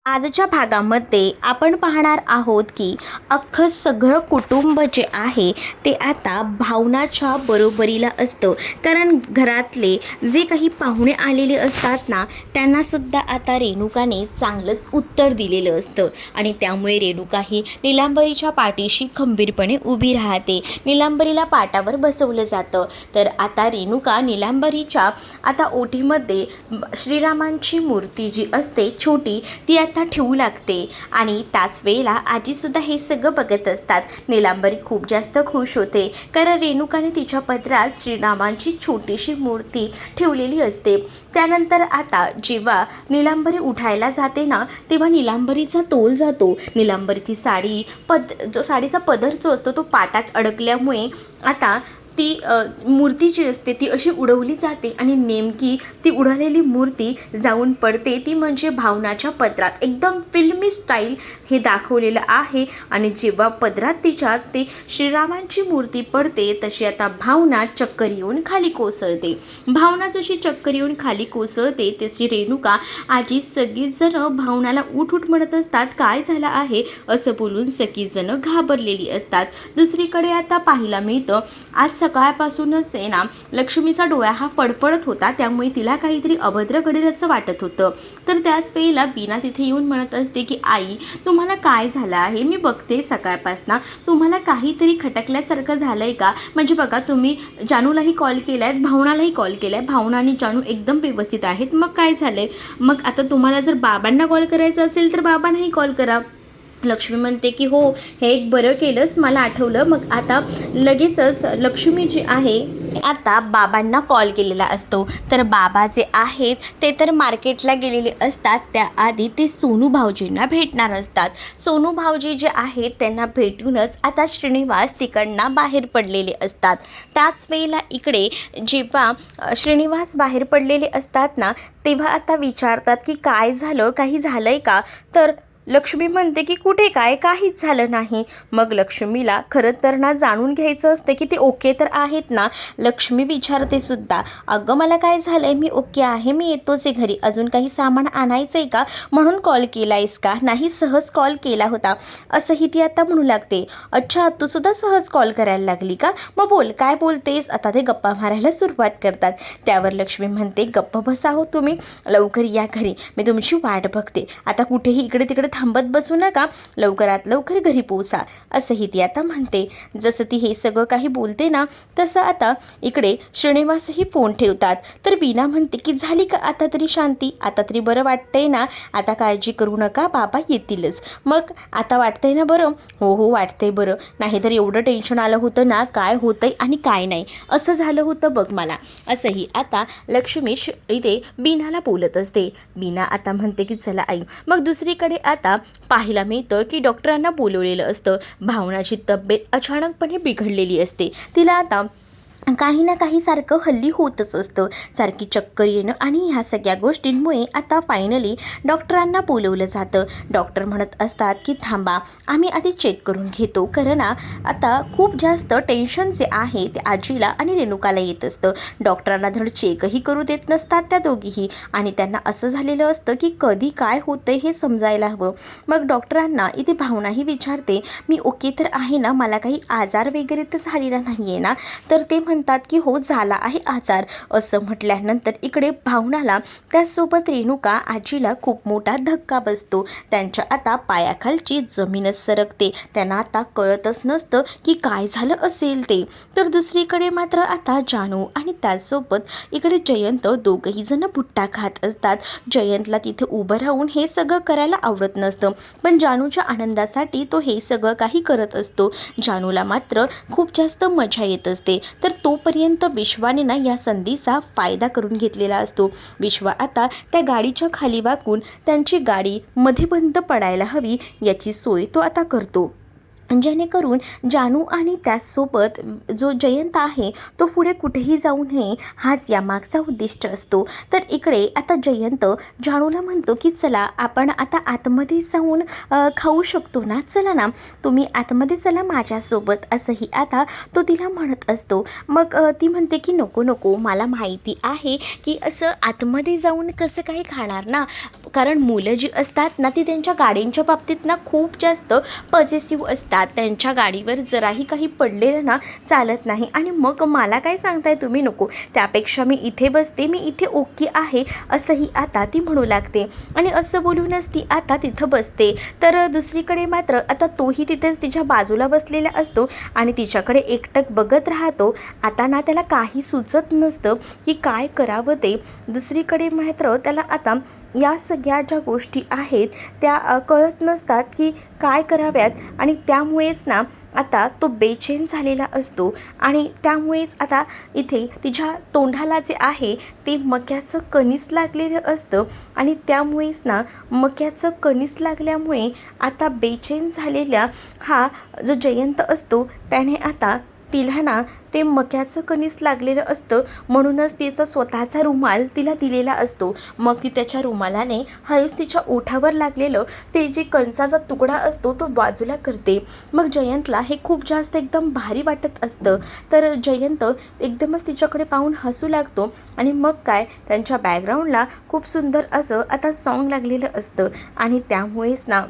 आजच्या भागामध्ये आपण पाहणार आहोत की अख्खं सगळं कुटुंब जे आहे ते आता भावनाच्या बरोबरीला असतं. कारण घरातले जे काही पाहुणे आलेले असतात ना, त्यांनासुद्धा आता रेणुकाने चांगलंच उत्तर दिलेलं असतं आणि त्यामुळे रेणुका ही नीलांबरीच्या पाठीशी खंबीरपणे उभी राहते. नीलांबरीला पाटावर बसवलं जातं. तर आता रेणुका नीलांबरीच्या आता ओटीमध्ये श्रीरामांची मूर्ती जी असते छोटी ती आता ठेवू लागते आणि त्याच वेळेला आजीसुद्धा हे सगळं बघत असतात. नीलांबरी खूप जास्त खुश होते कारण रेणुकाने तिच्या पदरात श्रीरामांची छोटीशी मूर्ती ठेवलेली असते. त्यानंतर आता जेव्हा नीलांबरी उठायला जाते ना, तेव्हा नीलांबरीचा तोल जातो. नीलांबरीची साडीचा पदर जो असतो तो पाटात अडकल्यामुळे आता ती मूर्ती जी असते ती अशी उडवली जाते आणि नेमकी ती उडालेली मूर्ती जाऊन पडते ती म्हणजे भावनाच्या पदरात. एकदम फिल्मी स्टाईल हे दाखवलेलं आहे आणि जेव्हा पदरात तिच्या ते श्रीरामांची मूर्ती पडते तशी आता भावना चक्कर येऊन खाली कोसळते. भावना जशी चक्कर येऊन खाली कोसळते तशी रेणुका आजी सगळीजणं भावनाला उठ उठ म्हणत असतात. काय झालं आहे असं बोलून सगळीजणं घाबरलेली असतात. दुसरीकडे आता पाहायला मिळतं आज सकाळपासूनच आहे ना, लक्ष्मीचा डोळा हा फडफडत होता त्यामुळे तिला काहीतरी अभद्र घडेल असं वाटत होतं. तर त्याच वेळेला बीना तिथे येऊन म्हणत असते की आई तुम्हाला काय झालं आहे, मी बघते सकाळपासून तुम्हाला काहीतरी खटकल्यासारखं झालं आहे का. म्हणजे बघा तुम्ही जानूलाही कॉल केला आहे, भावनालाही कॉल केला आहे, भावना आणि जानू एकदम व्यवस्थित आहेत, मग काय झालं आहे. मग आता तुम्हाला जर बाबांना कॉल करायचा असेल तर बाबांनाही कॉल करा. लक्ष्मी म्हणते की हो हे एक बरं केलंस, मला आठवलं. मग आता लगेचच लक्ष्मी जी आहे आता बाबांना कॉल केलेला असतो. तर बाबा जे आहेत ते तर मार्केटला गेलेले असतात. त्याआधी ते सोनू भाऊजींना भेटणार असतात. सोनू भाऊजी जे आहेत त्यांना भेटूनच आता श्रीनिवास तिकडनं बाहेर पडलेले असतात. त्याच वेळेला इकडे जेव्हा श्रीनिवास बाहेर पडलेले असतात ना, तेव्हा आता विचारतात की काय झालं, काही झालं आहे का. तर लक्ष्मी म्हणते की कुठे काय, काहीच झालं नाही. मग लक्ष्मीला खरं तर ना जाणून घ्यायचं असतं की ते ओके तर आहेत ना. लक्ष्मी विचारते सुद्धा, अगं मला काय झालं आहे, मी ओके आहे, मी येतोच आहे घरी, अजून काही सामान आणायचं आहे का म्हणून कॉल केला आहेस का. नाही सहज कॉल केला होता असंही ती आता म्हणू लागते. अच्छा तू सुद्धा सहज कॉल करायला लागली का, मग बोल काय बोलतेस. आता ते गप्पा मारायला सुरुवात करतात. त्यावर लक्ष्मी म्हणते गप्प बसा हो तुम्ही, लवकर या घरी, मी तुमची वाट बघते. आता कुठेही इकडे तिकडे थांबत बसू नका, लवकरात लवकर घरी पोहोचा असंही ती आता म्हणते. जसं ती हे सगळं काही बोलते ना तसं आता इकडे श्रीनिवासही फोन ठेवतात. तर वीणा म्हणते की झाली का आता तरी शांती, आता तरी बरं वाटतंय ना, आता काळजी करू नका, बाबा येतीलच. मग आता वाटतंय ना बरं. हो हो वाटतंय बरं, नाहीतर एवढं टेन्शन आलं होतं ना काय होतंय आणि काय नाही असं झालं होतं बघ मला. असंही आता लक्ष्मी इथे बीनाला बोलत असते. बीना आता म्हणते की चला आई. मग दुसरीकडे आता पाहायला मिळतं की डॉक्टरांना बोलवलेलं असतं. भावनाची तब्येत अचानकपणे बिघडलेली असते. तिला आता काही ना काही सारखं हल्ली होतच असतं, सारखी चक्कर येणं आणि ह्या सगळ्या गोष्टींमुळे आता फायनली डॉक्टरांना बोलवलं जातं. डॉक्टर म्हणत असतात की थांबा आम्ही आधी चेक करून घेतो, कारण ना आता खूप जास्त टेन्शन जे आहे ते आजीला आणि रेणुकाला येत असतं. डॉक्टरांना धड चेकही करू देत नसतात त्या दोघीही आणि त्यांना असं झालेलं असतं की कधी काय होतं हे समजायला हवं. मग डॉक्टरांना इथे भावनाही विचारते मी ओके तर आहे ना, मला काही आजार वगैरे तर झालेला नाही आहे ना. तर ते म्हणतात की हो झाला आहे आजार. असं म्हटल्यानंतर इकडे भावनाला त्याचसोबत रेणुका आजीला खूप मोठा धक्का बसतो. त्यांच्या आता पायाखालची जमीनच सरकते. त्यांना आता कळतच नसतं की काय झालं असेल ते. तर दुसरीकडे मात्र आता जानू आणि त्याचसोबत इकडे जयंत दोघंही जण भुट्टा खात असतात. जयंतला तिथे उभं राहून हे सगळं करायला आवडत नसतं, पण जानूच्या आनंदासाठी तो हे सगळं काही करत असतो. जानूला मात्र खूप जास्त मजा येत असते. तर तोपर्यंत विश्वाने ना या संधीचा फायदा करून घेतलेला असतो. विश्वा आता त्या गाडीच्या खाली वाकून त्यांची गाडी मध्ये बंद पडायला हवी याची सोय तो आता करतो. जेणेकरून जानू आणि त्याचसोबत जो जयंत आहे तो पुढे कुठेही जाऊ नये, हाच यामागचा उद्दिष्ट असतो. तर इकडे आता जयंत जानूला म्हणतो की चला आपण आता आतमध्ये जाऊन खाऊ शकतो ना, चला ना तुम्ही आतमध्ये चला माझ्यासोबत, असंही आता तो तिला म्हणत असतो. मग ती म्हणते की नको नको, मला माहिती आहे की असं आतमध्ये जाऊन कसं काही खाणार ना, कारण मुलं जी असतात ना ती त्यांच्या गाड्यांच्या बाबतीत ना खूप जास्त पॉझेसिव्ह असतात. त्यांच्या गाडीवर जराही काही पडलेलं ना चालत नाही. आणि मग मला काय सांगताय तुम्ही, नको, त्यापेक्षा मी इथे बसते, मी इथे ओके आहे, असंही आता ती म्हणू लागते. आणि असं बोलूनच ती आता तिथं बसते. तर दुसरीकडे मात्र आता तोही तिथेच तिच्या बाजूला बसलेला असतो आणि तिच्याकडे एकटक बघत राहतो. आता ना त्याला काही सुचत नसतं की काय करावं ते. दुसरीकडे मात्र त्याला आता या सगळ्या ज्या गोष्टी आहेत त्या कळत नसतात की काय कराव्यात. आणि त्यामुळेच ना आता तो बेचैन झालेला असतो. आणि त्यामुळेच आता इथे तिच्या तोंडाला जे आहे ते मक्याचं कणीस लागलेलं असतं. आणि त्यामुळेच ना मक्याचं कणीस लागल्यामुळे आता बेचैन झालेल्या हा जो जयंत असतो त्याने आता तिला ना ते मक्याचं कणीस लागलेलं असतं, म्हणूनच तिचा स्वतःचा रुमाल तिला दिलेला असतो. मग ती त्याच्या रुमालाने हळूच तिच्या ओठावर लागलेलं ते जे कणसाचा तुकडा असतो तो बाजूला करते. मग जयंतला हे खूप जास्त एकदम भारी वाटत असतं. तर जयंत एकदमच तिच्याकडे पाहून हसू लागतो. आणि मग काय, त्यांच्या बॅकग्राऊंडला खूप सुंदर असं आता सॉन्ग लागलेलं असतं. आणि त्यामुळेच ना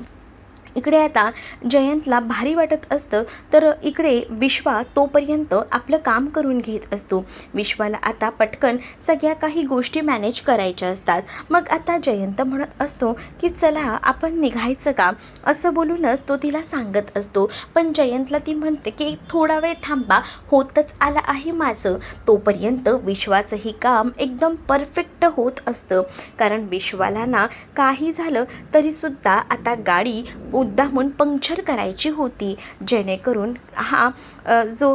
इकडे आता जयंतला भारी वाटत असतं. तर इकडे विश्वा तोपर्यंत आपलं काम करून घेत असतो. विश्वाला आता पटकन सगळ्या काही गोष्टी मॅनेज करायच्या असतात. मग आता जयंत म्हणत असतो की चला आपण निघायचं का, असं बोलूनच तो तिला सांगत असतो. पण जयंतला ती म्हणते की थोडा वेळ थांबा, होतच आला आहे माझं. तोपर्यंत विश्वाचंही काम एकदम परफेक्ट होत असतं. कारण विश्वाला ना काही झालं तरीसुद्धा आता गाडी मुद्दामून पंक्चर करायची होती, जेणेकरून हा जो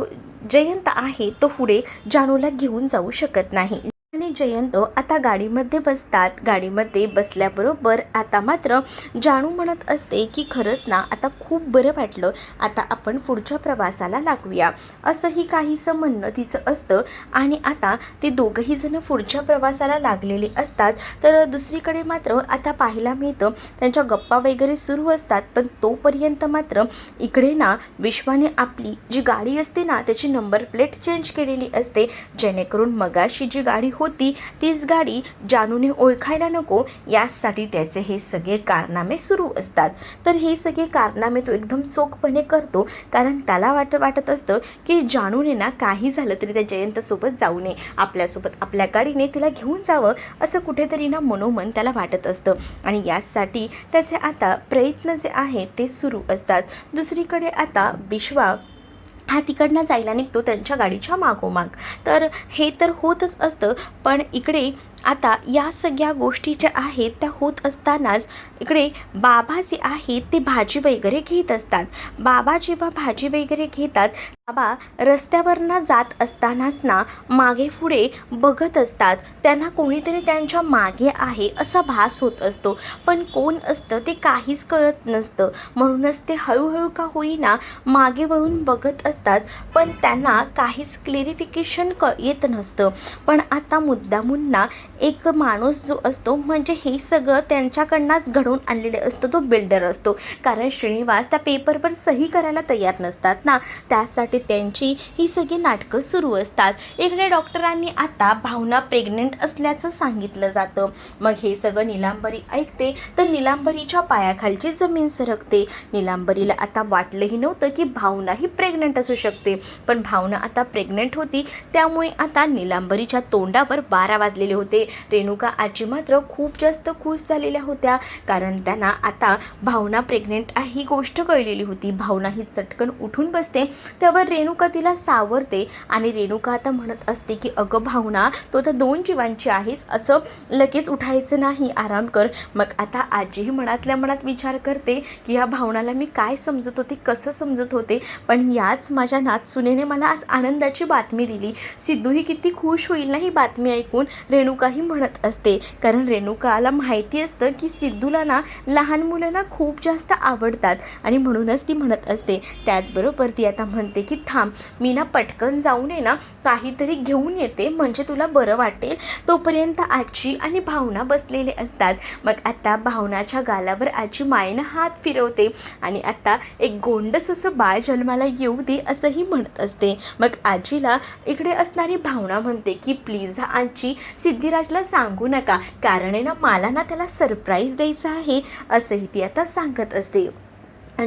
जयंत आहे तो पुढे जानूला घेऊन जाऊ शकत नाही. आणि जयंत आता गाडीमध्ये बसतात. गाडीमध्ये बसल्याबरोबर आता मात्र जानू म्हणत असते की खरंच ना आता खूप बरं वाटलं, आता आपण पुढच्या प्रवासाला लागूया, असंही काहीसं म्हणणं तिचं असतं. आणि आता ते दोघंही जण पुढच्या प्रवासाला लागलेले असतात. तर दुसरीकडे मात्र आता पाहायला मिळतं त्यांच्या गप्पा वगैरे सुरू असतात. पण तोपर्यंत मात्र इकडे ना विश्वाने आपली जी गाडी असते ना त्याची नंबर प्लेट चेंज केलेली असते, जेणेकरून मगाशी जी गाडी होती तीच गाडी जानूने ओळखायला नको, यासाठी त्याचे हे सगळे कारनामे सुरू असतात. तर हे सगळे कारनामे तो एकदम चोखपणे करतो, कारण त्याला वाटत असतं की जानूने ना काही झालं तरी त्या जयंतसोबत जाऊ नये, आपल्यासोबत आपल्या गाडीने तिला घेऊन जावं, असं कुठेतरी ना मनोमन त्याला वाटत असतं. आणि यासाठी त्याचे आता प्रयत्न जे आहेत ते सुरू असतात. दुसरीकडे आता विश्वा हा तिकडनं जायला निघतो त्यांच्या गाडीच्या मागोमाग. तर हे तर होतच असतं. पण इकडे आता या सगळ्या गोष्टी ज्या आहेत त्या होत असतानाच इकडे बाबा जे आहेत ते भाजी वगैरे घेत असतात. बाबा जेव्हा भाजी वगैरे घेतात, बाबा रस्त्यावरनं जात असतानाच ना मागे पुढे बघत असतात. त्यांना कोणीतरी त्यांच्या मागे आहे असा भास होत असतो, पण कोण असतं ते काहीच कळत नसतं. म्हणूनच ते हळूहळू का होईना मागे वळून बघत असतात, पण त्यांना काहीच क्लेरिफिकेशन येत नसतं. पण आता मुद्दामून ना एक माणूस जो असतो, म्हणजे हे सगळं त्यांच्याकडनंच घडवून आणलेलं असतं, तो बिल्डर असतो. कारण श्रीनिवास त्या पेपरवर सही करायला तयार नसतात ना, त्यासाठी त्यांची ही सगळी नाटकं सुरू असतात. इकडे डॉक्टरांनी आता भावना प्रेग्नंट असल्याचं सांगितलं जातं. मग हे सगळं नीलांबरी ऐकते, तर नीलांबरीच्या पायाखालची जमीन सरकते. नीलांबरीला आता वाटलंही नव्हतं की भावना ही प्रेग्नंट असू शकते, पण भावना आता प्रेग्नंट होती. त्यामुळे आता नीलांबरीच्या तोंडावर 12 वाजलेले होते. रेणुका आजी मात्र खूप जास्त खुश झालेल्या होत्या, कारण त्यांना आता भावना प्रेग्नेंट आहे ही गोष्ट कळलेली होती. भावना ही चटकन उठून बसते, त्यावर रेणुका तिला सावरते. आणि रेणुका आता म्हणत असते की अगं भावना, तो तर 2 जीवांची आहेच, असं लगेच उठायचं नाही, आराम कर. मग आता आजीही मनातल्या मनात विचार करते की या भावनाला मी काय समजत होते, कसं समजत होते, पण याच माझ्या नातसुनेने मला आज आनंदाची बातमी दिली. सिद्धूही किती खुश होईल ना ही बातमी ऐकून. रेणुका रेणुकाही म्हणत असते, कारण रेणुकाला माहिती असतं की सिद्धूला ना लहान मुलं खूप जास्त आवडतात आणि म्हणूनच ती म्हणत असते. त्याचबरोबर ती आता म्हणते की थांब, मी ना पटकन जाऊन आहे ना काहीतरी घेऊन येते, म्हणजे तुला बरं वाटेल. तोपर्यंत आजी आणि भावना बसलेले असतात. मग आता भावनाच्या गालावर आजी मायेनं हात फिरवते आणि आता एक गोंडस असं बाळ जन्माला येऊ दे असंही म्हणत असते. मग आजीला इकडे असणारी भावना म्हणते की प्लीज आजी सिद्धिराजला सांगू नका, कारण आहे ना मला ना त्याला सरप्राईज द्यायचं आहे असंही ती आता सांगत असते.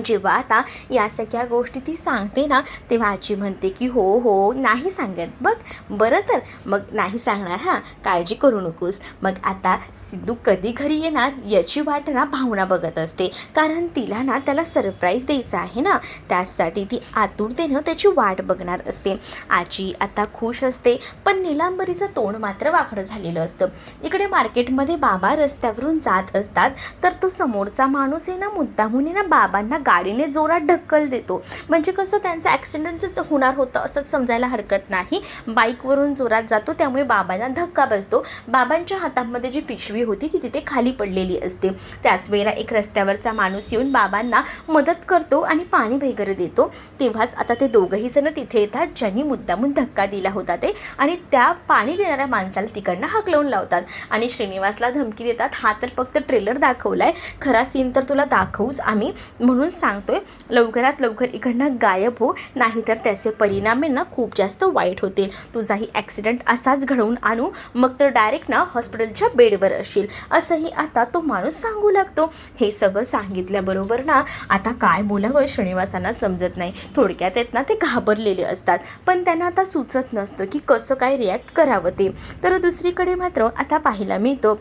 जेव्हा आता या सगळ्या गोष्टी ती सांगते ना, तेव्हा आजी म्हणते की हो हो नाही सांगत बघ, बरं तर मग नाही सांगणार, हां काळजी करू नकोस. मग आता सिद्धू कधी घरी येणार याची वाट ना भावना बघत असते, कारण तिला ना त्याला सरप्राईज द्यायचं आहे ना, त्यासाठी ती आतुरतेनं त्याची वाट बघणार असते. आजी आता खुश असते, पण नीलांबरीचं तोंड मात्र वाकडं झालेलं असतं. इकडे मार्केटमध्ये बाबा रस्त्यावरून जात असतात, तर तो समोरचा माणूस आहे ना मुद्दामून ना बाबांना गाडीने जोरात ढक्कल देतो. म्हणजे कसं त्यांचं ॲक्सिडेंटच होणार होतं असंच समजायला हरकत नाही. बाईकवरून जोरात जातो, त्यामुळे बाबांना धक्का बसतो. बाबांच्या हातामध्ये जी पिशवी होती ती तिथे खाली पडलेली असते. त्याच वेळेला एक रस्त्यावरचा माणूस येऊन बाबांना मदत करतो आणि पाणी वगैरे देतो. तेव्हाच आता ते दोघंही जण तिथे येतात, ज्यांनी मुद्दामून धक्का दिला होता ते, आणि त्या पाणी देणाऱ्या माणसाला तिकडनं हाकलवून लावतात आणि श्रीनिवासला धमकी देतात, हा तर फक्त ट्रेलर दाखवलाय, खरा सीन तर तुला दाखवूच आम्ही, म्हणून सांगतोय लवकरात लवकर इकडनं गायब हो, नाहीतर त्याचे परिणाम ना खूप जास्त वाईट होतील. तुझाही ॲक्सिडेंट असाच घडवून आणू, मग तर डायरेक्ट ना हॉस्पिटलच्या बेडवर असशील, असंही आता तो माणूस सांगू लागतो. हे सगळं सांगितल्याबरोबर ना आता काय बोलावं श्रीनिवासांना समजत नाही. थोडक्यात आहेत ना ते घाबरलेले असतात, पण त्यांना आता सुचत नसतं की कसं काय रिॲक्ट करावं ते. तर दुसरीकडे मात्र आता पाहायला मिळतं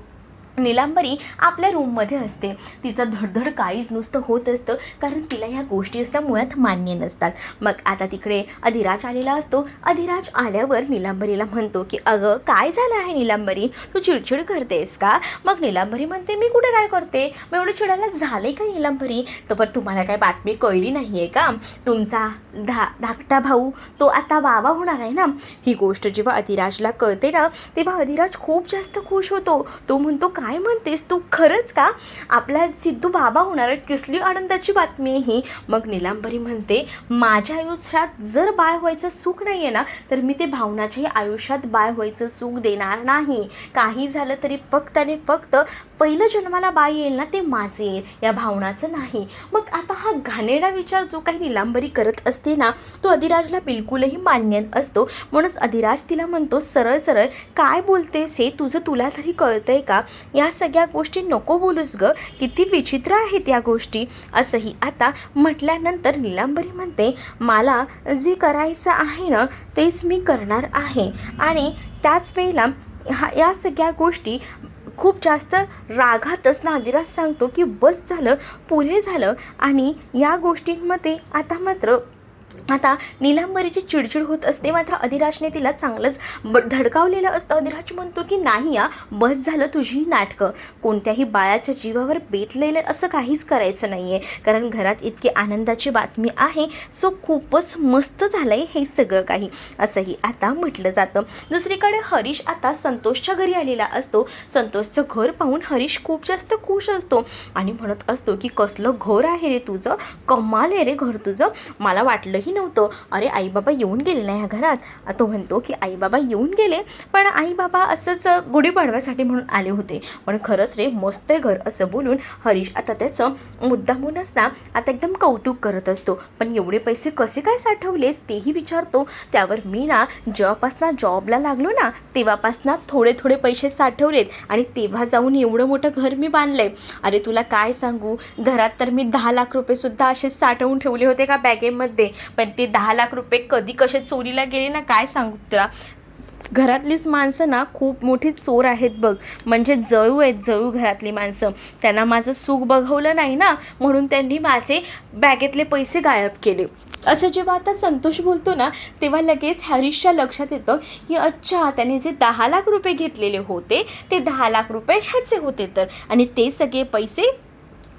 नीलांबरी आपल्या रूममध्ये असते. तिचं धडधड काहीच नुसतं होत असतं, कारण तिला ह्या गोष्टी असल्या मुळात मान्य नसतात. मग आता तिकडे अधिराज आलेला असतो. अधिराज आल्यावर नीलांबरीला म्हणतो की अगं काय झालं आहे नीलांबरी, तू चिडचिड करतेस का? मग नीलांबरी म्हणते मी कुठे काय करते, मग एवढं चिडायला झालंय का नीलांबरी? तर पण तुम्हाला काय बातमी कळली नाही आहे का, तुमचा धाकटा भाऊ तो आता बाबा होणार आहे ना. ही गोष्ट जेव्हा अधिराजला कळते ना, तेव्हा अधिराज खूप जास्त खुश होतो. तो म्हणतो काय म्हणतेस तू, खरंच का? आपला सिद्धू बाबा होणार, कसली आनंदाची बातमी आहे ही. मग नीलांबरी म्हणते माझ्या आयुष्यात जर बाळ व्हायचं सुख नाही आहे ना, तर मी ते भावनाच्याही आयुष्यात बाळ व्हायचं सुख देणार नाही. काही झालं तरी फक्त आणि फक्त पहिलं जन्माला बाळ येईल ना ते माझे येईल, या भावनाचं नाही. मग आता हा घाणेरडा विचार जो काही नीलांबरी करत असते ना, तो अधिराजला बिलकुलही मान्य असतो. म्हणूनच अधिराज तिला म्हणतो सरळ सरळ काय बोलतेस हे तुझं तुला तरी कळतंय का? या सगळ्या गोष्टी नको बोलूस ग, किती विचित्र आहेत या गोष्टी, असंही आता म्हटल्यानंतर नीलांबरी म्हणते मला जे करायचं आहे ना तेच मी करणार आहे. आणि त्याच वेळेला या सगळ्या गोष्टी खूप जास्त रागातच ना अधिराज सांगतो की बस झालं, पुरे झालं. आणि या गोष्टींमध्ये आता नीलांबरीची चिडचिड होत असते, मात्र अधिराजने तिला चांगलंच धडकावलेलं असतं. अधिराज म्हणतो की नाही या बस झालं तुझी नाटकं, कोणत्याही बाळाच्या जीवावर बेतलेलं असं काहीच करायचं नाही आहे, कारण घरात इतकी आनंदाची बातमी आहे, सो खूपच मस्त झालं आहे हे सगळं काही, असंही आता म्हटलं जातं. दुसरीकडे हरीश आता संतोषच्या घरी आलेला असतो. संतोषचं घर पाहून हरीश खूप जास्त खुश असतो आणि म्हणत असतो की कसलं घर आहे रे तुझं, कमाल आहे रे घर तुझं, मला वाटलंही नव्हतं. अरे आई बाबा येऊन गेले ना ह्या घरात. तो म्हणतो की आई बाबा येऊन गेले, पण आई बाबा असंच गुढीपाडव्यासाठी म्हणून आले होते, पण खरंच रे मस्त आहे घर, असं बोलून हरीश आता त्याचं मुद्दामूनच ना आता एकदम कौतुक करत असतो. पण एवढे पैसे कसे काय साठवलेस तेही विचारतो. त्यावर मी ना जेव्हापासनं जॉबला लागलो ना तेव्हापासनं थोडे थोडे पैसे साठवलेत आणि तेव्हा जाऊन एवढं मोठं घर मी बांधलंय. अरे तुला काय सांगू, घरात तर मी 10 लाख रुपयेसुद्धा असेच साठवून ठेवले होते का बॅगेमध्ये, पण ते 10 लाख रुपये कधी कसे चोरीला गेले ना काय सांगू तुला. घरातलीच माणसं ना खूप मोठी चोर आहेत बघ, म्हणजे जळू आहेत जळू घरातली माणसं. त्यांना माझं सुख बघवलं नाही ना, म्हणून त्यांनी माझे बॅगेतले पैसे गायब केले. असं जेव्हा आता संतोष बोलतो ना, तेव्हा लगेच हरीशच्या लक्षात येतं की अच्छा त्याने जे 10 लाख रुपये घेतलेले होते ते 10 लाख रुपये ह्याचे होते तर, आणि ते सगळे पैसे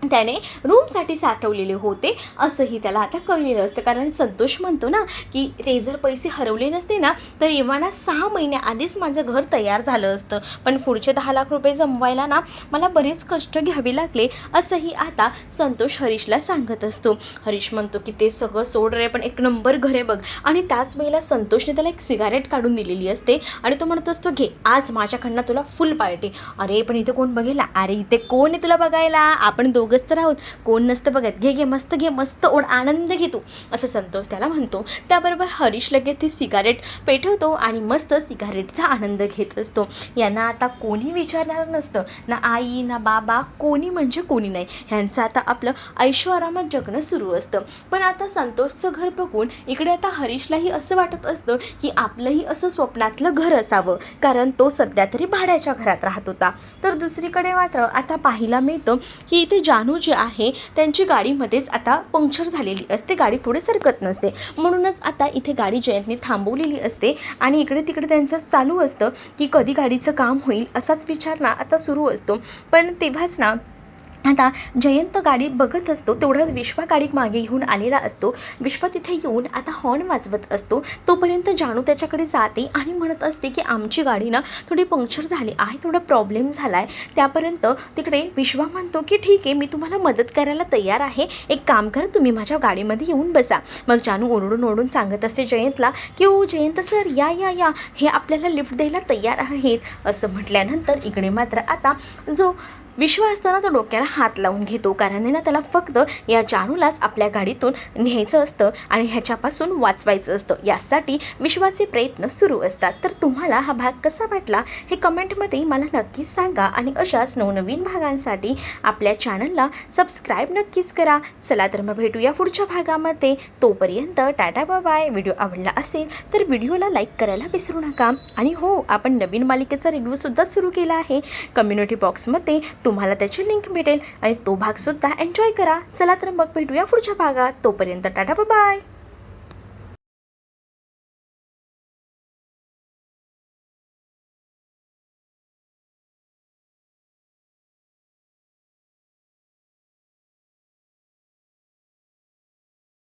त्याने रूमसाठी साठवलेले होते असंही त्याला आता कळलेलं असतं. कारण संतोष म्हणतो ना की ते जर पैसे हरवले नसते ना तर इवाना 6 महिन्याआधीच माझं घर तयार झालं असतं, पण पुढचे 10 लाख रुपये जमवायला ना मला बरेच कष्ट घ्यावे लागले असंही आता संतोष हरीशला सांगत असतो. हरीश म्हणतो की ते सगळं सोड रे, पण एक नंबर घर आहे बघ. आणि त्याच वेळेला संतोषने त्याला एक सिगारेट काढून दिलेली असते आणि तो म्हणत असतो घे आज माझ्याकडनं तुला फुल पार्टी. अरे पण इथे कोण बघेल, अरे इथे कोण आहे तुला बघायला, आपण दोघंच तर आहोत, कोण नसतं बघत, घे मस्त ओढ आनंद घे तू, असं संतोष त्याला म्हणतो. त्याबरोबर हरीश लगेच ती सिगारेट पेटवतो आणि मस्त सिगारेटचा आनंद घेत असतो. यांना आता कोणी विचारणार नसतं, ना आई ना बाबा, कोणी म्हणजे कोणी नाही. ह्यांचं आता आपलं ऐशोआरामात जगणं सुरू असतं. पण आता संतोषचं घर बघून इकडे आता हरीशलाही असं वाटत असतं की आपलंही असं स्वप्नातलं घर असावं, कारण तो सध्या तरी भाड्याच्या घरात राहत होता. तर दुसरीकडे मात्र आता पाहायला मिळतं की इथे जानू जे आहे त्यांची गाडीमध्येच आता पंक्चर झालेली असते, गाडी पुढे सरकत नसते. म्हणूनच आता इथे गाडी जयंतने थांबवलेली असते आणि इकडे तिकडे त्यांचं चालू असतं की कधी गाडीचं काम होईल असाच विचार ना आता सुरू असतो. पण तेव्हाच ना आता जयंत गाडीत बघत असतो, तेवढं विश्वा गाडी मागे घेऊन आलेला असतो. विश्वा तिथे येऊन आता हॉर्न वाजवत असतो. तोपर्यंत जानू त्याच्याकडे जाते आणि म्हणत असते की आमची गाडी ना थोडी पंक्चर झाली आहे, थोडा प्रॉब्लेम झाला आहे. त्यापर्यंत तिकडे विश्वा म्हणतो की ठीक आहे, मी तुम्हाला मदत करायला तयार आहे, एक काम करा तुम्ही माझ्या गाडीमध्ये येऊन बसा. मग जानू ओरडून सांगत असते जयंतला की ओ जयंत सर या या या, हे आपल्याला लिफ्ट द्यायला तयार आहेत असं म्हटल्यानंतर इकडे मात्र आता जो विश्वा असताना तो डोक्याला हात लावून घेतो, कारण ना त्याला फक्त या जानूलाच आपल्या गाडीतून न्यायचं असतं आणि ह्याच्यापासून वाचवायचं असतं. यासाठी विश्वाचे प्रयत्न सुरू असतात. तर तुम्हाला हा भाग कसा वाटला हे कमेंटमध्ये मला नक्कीच सांगा आणि अशाच नवनवीन भागांसाठी आपल्या चॅनलला सबस्क्राईब नक्कीच करा. चला तर मग भेटूया पुढच्या भागामध्ये. तोपर्यंत टाटा बाय बाय. व्हिडिओ आवडला असेल तर व्हिडिओला लाईक करायला विसरू नका. आणि हो, आपण नवीन मालिकेचा रिव्ह्यूसुद्धा सुरू केला आहे. कम्युनिटी बॉक्समध्ये तुम्हाला त्याची लिंक भेटेल आणि तो भागसुद्धा एन्जॉय करा. चला तर मग भेटूया पुढच्या भागात. तोपर्यंत टाटा बाय बाय.